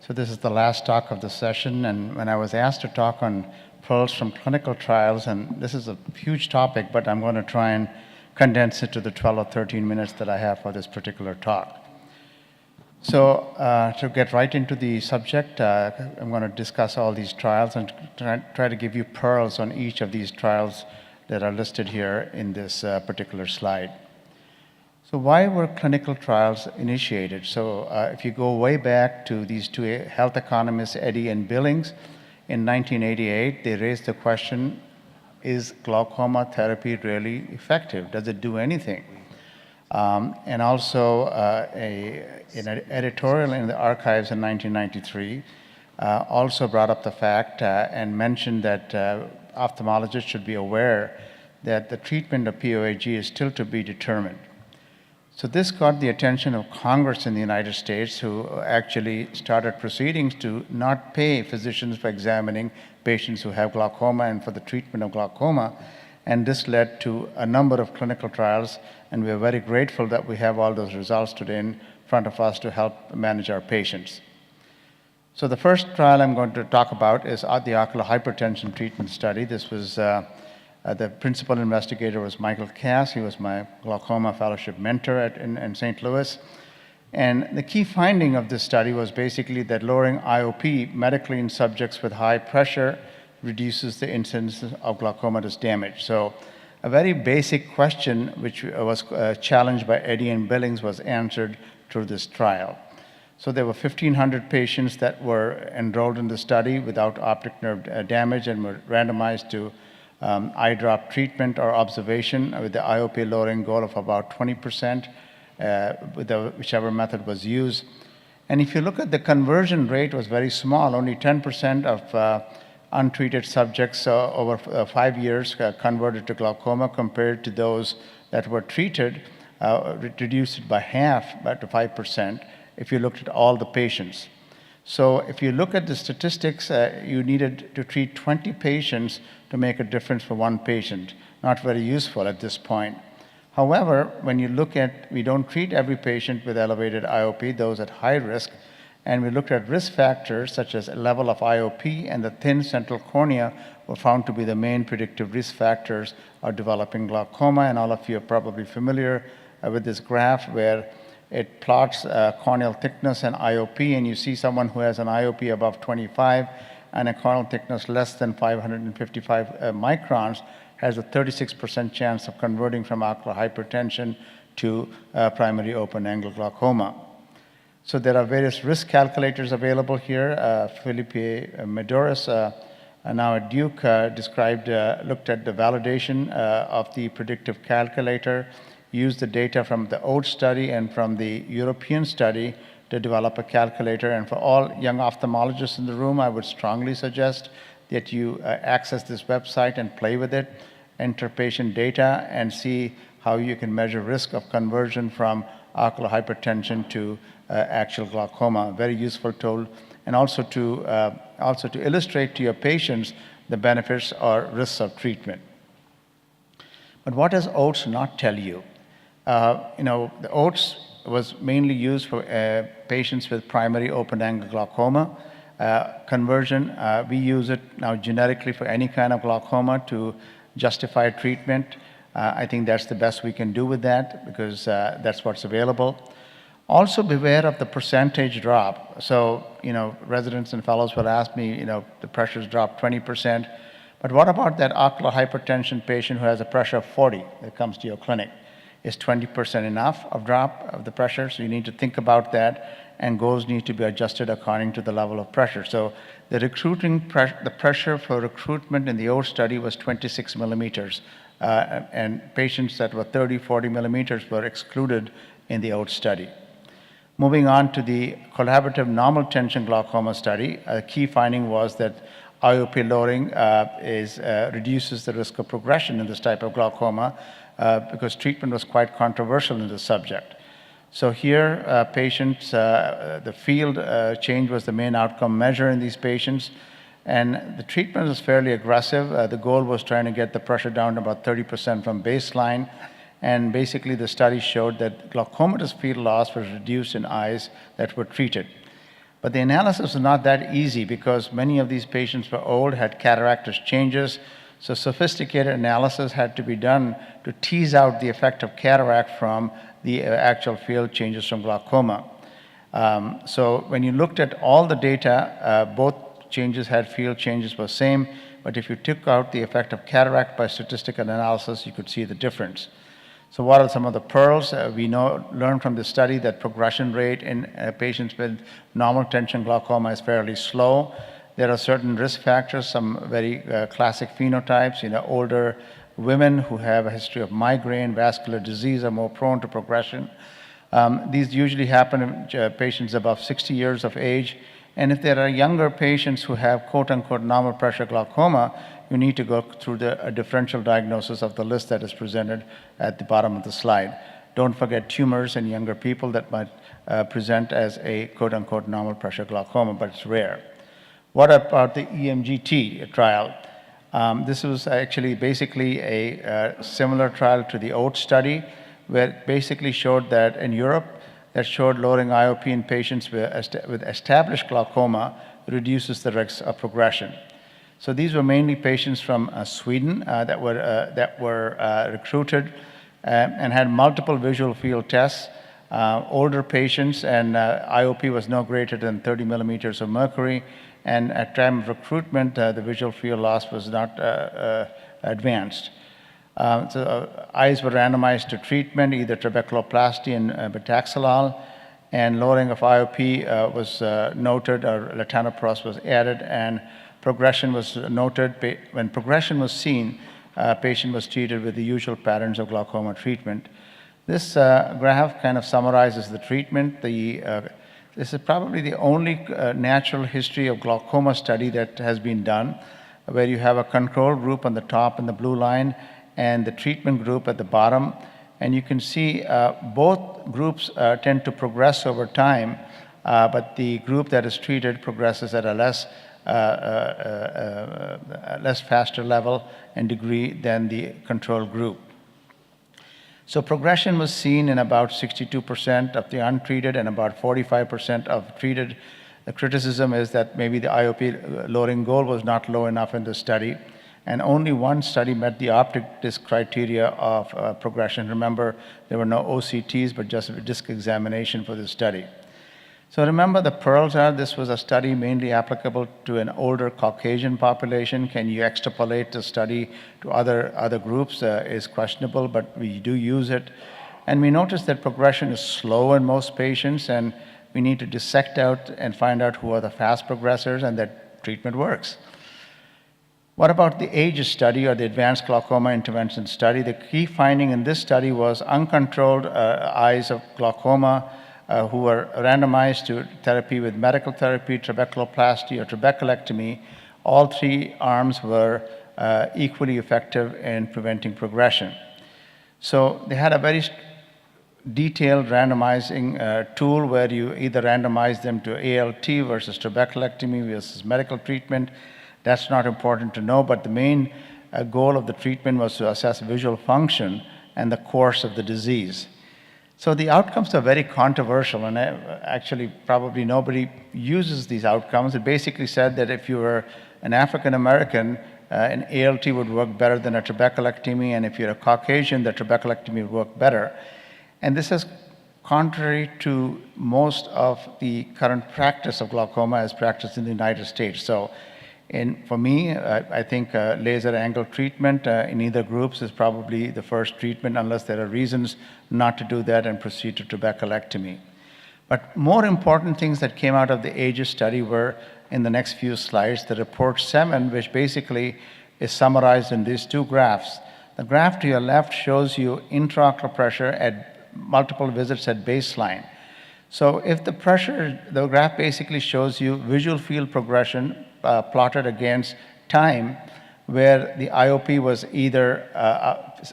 So this is the last talk of the session, and when I was asked to talk on pearls from clinical trials, and this is a huge topic, but I'm going to try and condense it to the 12 or 13 minutes that I have for this particular talk. So to get right into the subject, I'm going to discuss all these trials and try to give you pearls on each of these trials that are listed here in this particular slide. So why were clinical trials initiated? So if you go way back to these two health economists, Eddy and Billings, in 1988, they raised the question, is glaucoma therapy really effective? Does it do anything? And also in an editorial in the archives in 1993 also brought up the fact and mentioned that ophthalmologists should be aware that the treatment of POAG is still to be determined. So this got the attention of Congress in the United States, who actually started proceedings to not pay physicians for examining patients who have glaucoma and for the treatment of glaucoma. And this led to a number of clinical trials, and we're very grateful that we have all those results today in front of us to help manage our patients. So the first trial I'm going to talk about is the ocular hypertension treatment study. This was the principal investigator was Michael Cass. He was my glaucoma fellowship mentor in St. Louis. And the key finding of this study was basically that lowering IOP medically in subjects with high pressure reduces the incidence of glaucomatous damage. So a very basic question, which was challenged by Eddy and Billings, was answered through this trial. So there were 1,500 patients that were enrolled in the study without optic nerve damage and were randomized to eye drop treatment or observation with the IOP lowering goal of about 20% with whichever method was used. And if you look at the conversion rate, was very small. Only 10% of untreated subjects over 5 years converted to glaucoma compared to those that were treated, reduced it by half, to 5%, if you looked at all the patients. So if you look at the statistics, you needed to treat 20 patients to make a difference for one patient. Not very useful at this point. However, when you look at, we don't treat every patient with elevated IOP, those at high risk, and we looked at risk factors such as level of IOP and the thin central cornea were found to be the main predictive risk factors of developing glaucoma. And all of you are probably familiar with this graph where it plots corneal thickness and IOP, and you see someone who has an IOP above 25 and a corneal thickness less than 555 microns has a 36% chance of converting from ocular hypertension to primary open-angle glaucoma. So there are various risk calculators available here. Felipe Medeiros, now at Duke, looked at the validation of the predictive calculator, used the data from the Oates study and from the European study to develop a calculator. And for all young ophthalmologists in the room, I would strongly suggest that you access this website and play with it, enter patient data, and see how you can measure risk of conversion from ocular hypertension to actual glaucoma. Very useful tool, and also to illustrate to your patients the benefits or risks of treatment. But what does Oates not tell you? The Oates was mainly used for patients with primary open-angle glaucoma. Conversion, we use it now generically for any kind of glaucoma to justify treatment. I think that's the best we can do with that because that's what's available. Also beware of the percentage drop. So, residents and fellows will ask me, the pressures dropped 20%, but what about that ocular hypertension patient who has a pressure of 40 that comes to your clinic? Is 20% enough of drop of the pressure? So you need to think about that, and goals need to be adjusted according to the level of pressure. So the pressure for recruitment in the Oates study was 26 millimeters, and patients that were 30, 40 millimeters were excluded in the Oates study. Moving on to the collaborative normal tension glaucoma study, a key finding was that IOP lowering reduces the risk of progression in this type of glaucoma because treatment was quite controversial in the subject. So here, patients, the field change was the main outcome measure in these patients, and the treatment was fairly aggressive. The goal was trying to get the pressure down to about 30% from baseline, and basically the study showed that glaucomatous field loss was reduced in eyes that were treated. But the analysis was not that easy because many of these patients were old, had cataractous changes, so sophisticated analysis had to be done to tease out the effect of cataract from the actual field changes from glaucoma. So when you looked at all the data, both changes had field changes were same, but if you took out the effect of cataract by statistical analysis, you could see the difference. So what are some of the pearls? We learned from the study that progression rate in patients with normal tension glaucoma is fairly slow. There are certain risk factors, some very classic phenotypes. Older women who have a history of migraine, vascular disease are more prone to progression. These usually happen in patients above 60 years of age. And if there are younger patients who have quote-unquote normal pressure glaucoma, you need to go through the differential diagnosis of the list that is presented at the bottom of the slide. Don't forget tumors in younger people that might present as a quote-unquote normal pressure glaucoma, but it's rare. What about the EMGT trial? This was actually basically a similar trial to the OAT study, where it basically showed that in Europe, that showed lowering IOP in patients with established glaucoma reduces the risk of progression. So these were mainly patients from Sweden that were recruited and had multiple visual field tests, older patients, and IOP was no greater than 30 millimeters of mercury. And at time of recruitment, the visual field loss was not advanced. Eyes were randomized to treatment, either trabeculoplasty and betaxolol, and lowering of IOP was noted, or latanoprost was added, and progression was noted. When progression was seen, patient was treated with the usual patterns of glaucoma treatment. This graph kind of summarizes the treatment. This is probably the only natural history of glaucoma study that has been done, where you have a control group on the top in the blue line and the treatment group at the bottom. And you can see both groups tend to progress over time, but the group that is treated progresses at a less faster level and degree than the control group. So progression was seen in about 62% of the untreated and about 45% of treated. The criticism is that maybe the IOP lowering goal was not low enough in the study, and only one study met the optic disc criteria of progression. Remember, there were no OCTs, but just a disc examination for the study. So remember, the pearls are, this was a study mainly applicable to an older Caucasian population. Can you extrapolate the study to other groups is questionable, but we do use it. And we noticed that progression is slow in most patients, and we need to dissect out and find out who are the fast progressors, and that treatment works. What about the AGES study, or the Advanced Glaucoma Intervention Study? The key finding in this study was uncontrolled eyes of glaucoma who were randomized to therapy with medical therapy, trabeculoplasty, or trabeculectomy. All three arms were equally effective in preventing progression. So they had a very detailed randomizing tool where you either randomize them to ALT versus trabeculectomy versus medical treatment. That's not important to know, but the main goal of the treatment was to assess visual function and the course of the disease. So the outcomes are very controversial, and actually probably nobody uses these outcomes. It basically said that if you were an African American, an ALT would work better than a trabeculectomy, and if you're a Caucasian, the trabeculectomy would work better. And this is contrary to most of the current practice of glaucoma as practiced in the United States. So for me, I think laser angle treatment in either groups is probably the first treatment, unless there are reasons not to do that and proceed to trabeculectomy. But more important things that came out of the AGES study were in the next few slides. The report 7, which basically is summarized in these two graphs. The graph to your left shows you intraocular pressure at multiple visits at baseline. So if the graph basically shows you visual field progression plotted against time, where the IOP was either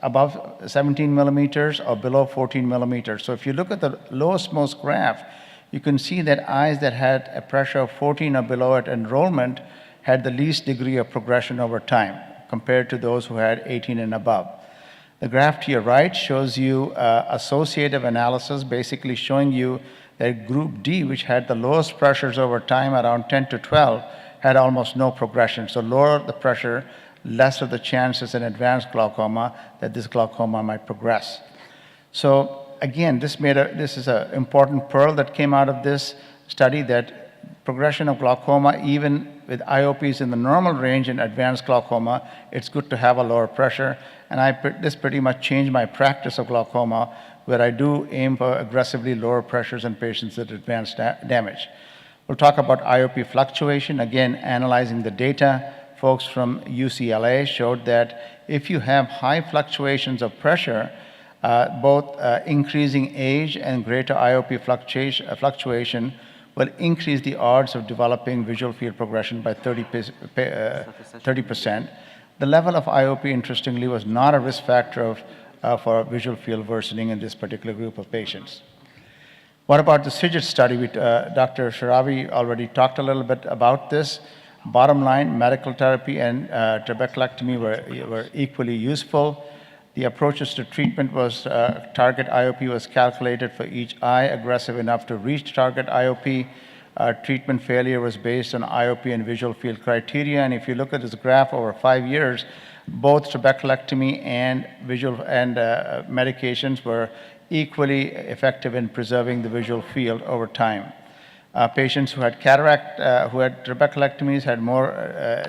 above 17 millimeters or below 14 millimeters. So if you look at the lowest most graph, you can see that eyes that had a pressure of 14 or below at enrollment had the least degree of progression over time compared to those who had 18 and above. The graph to your right shows you associative analysis, basically showing you that group D, which had the lowest pressures over time, around 10 to 12, had almost no progression. So lower the pressure, less of the chances in advanced glaucoma that this glaucoma might progress. So again, this is an important pearl that came out of this study, that progression of glaucoma, even with IOPs in the normal range in advanced glaucoma, it's good to have a lower pressure. And this pretty much changed my practice of glaucoma, where I do aim for aggressively lower pressures in patients with advanced damage. We'll talk about IOP fluctuation. Again, analyzing the data, folks from UCLA showed that if you have high fluctuations of pressure, both increasing age and greater IOP fluctuation will increase the odds of developing visual field progression by 30%. The level of IOP, interestingly, was not a risk factor for visual field worsening in this particular group of patients. What about the CIGIT study? Dr. Sharavi already talked a little bit about this. Bottom line, medical therapy and trabeculectomy were equally useful. The approaches to treatment was target IOP was calculated for each eye, aggressive enough to reach target IOP. Treatment failure was based on IOP and visual field criteria. And if you look at this graph over 5 years, both trabeculectomy and medications were equally effective in preserving the visual field over time. Patients who had cataract, who had trabeculectomies had more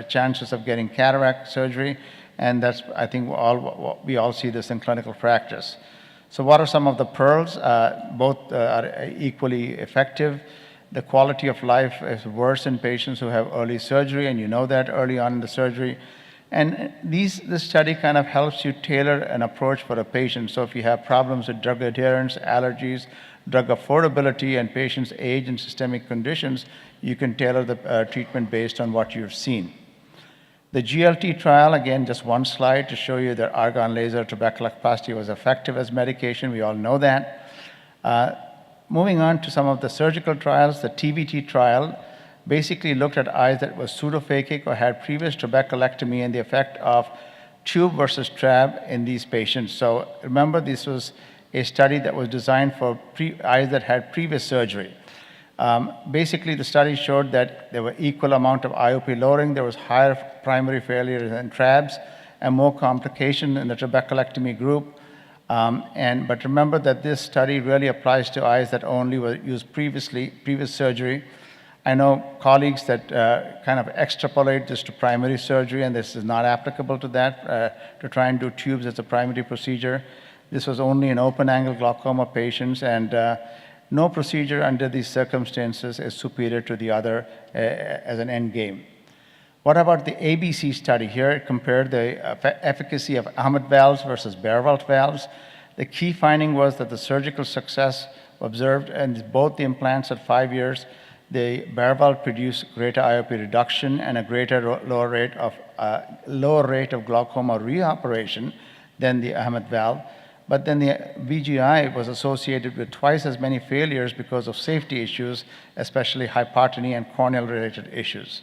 chances of getting cataract surgery, and that's, I think, we all see this in clinical practice. So what are some of the pearls? Both are equally effective. The quality of life is worse in patients who have early surgery, and you know that early on in the surgery. And this study kind of helps you tailor an approach for a patient. So if you have problems with drug adherence, allergies, drug affordability, and patient's age and systemic conditions, you can tailor the treatment based on what you've seen. The GLT trial, again, just one slide to show you that argon laser trabeculoplasty was effective as medication. We all know that. Moving on to some of the surgical trials, the TVT trial basically looked at eyes that were pseudophakic or had previous trabeculectomy and the effect of tube versus trab in these patients. So remember, this was a study that was designed for eyes that had previous surgery. Basically, the study showed that there were equal amount of IOP lowering, there was higher primary failure in trabs, and more complication in the trabeculectomy group. But remember that this study really applies to eyes that only were used previous surgery. I know colleagues that kind of extrapolate this to primary surgery, and this is not applicable to that, to try and do tubes as a primary procedure. This was only in open-angle glaucoma patients, and no procedure under these circumstances is superior to the other as an end game. What about the ABC study? Here it compared the efficacy of Ahmed valves versus Baerwald valves. The key finding was that the surgical success observed in both the implants at 5 years, the Baerwald produced greater IOP reduction and a lower rate of glaucoma reoperation than the Ahmed valve. But then the VGI was associated with twice as many failures because of safety issues, especially hypotony and corneal-related issues.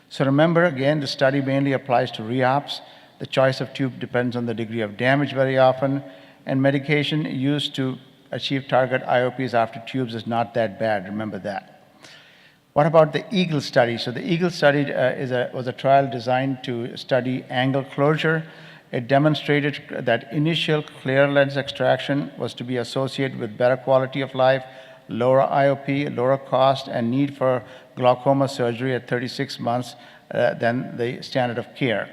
So remember, again, the study mainly applies to reops. The choice of tube depends on the degree of damage very often, and medication used to achieve target IOPs after tubes is not that bad. Remember that. What about the EAGLE study? So the EAGLE study was a trial designed to study angle closure. It demonstrated that initial clear lens extraction was to be associated with better quality of life, lower IOP, lower cost, and need for glaucoma surgery at 36 months than the standard of care.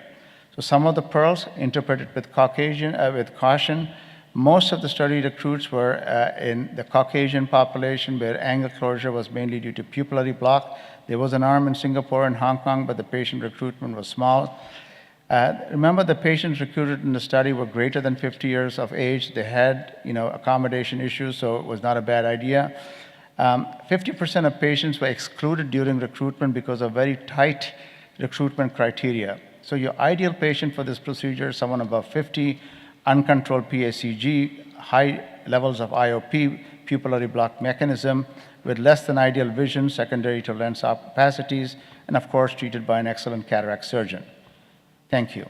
So some of the pearls interpreted with caution. Most of the study recruits were in the Caucasian population, where angle closure was mainly due to pupillary block. There was an arm in Singapore and Hong Kong, but the patient recruitment was small. Remember, the patients recruited in the study were greater than 50 years of age. They had, accommodation issues, so it was not a bad idea. 50% of patients were excluded during recruitment because of very tight recruitment criteria. So your ideal patient for this procedure is someone above 50, uncontrolled PACG, high levels of IOP, pupillary block mechanism, with less than ideal vision, secondary to lens opacities, and of course treated by an excellent cataract surgeon. Thank you.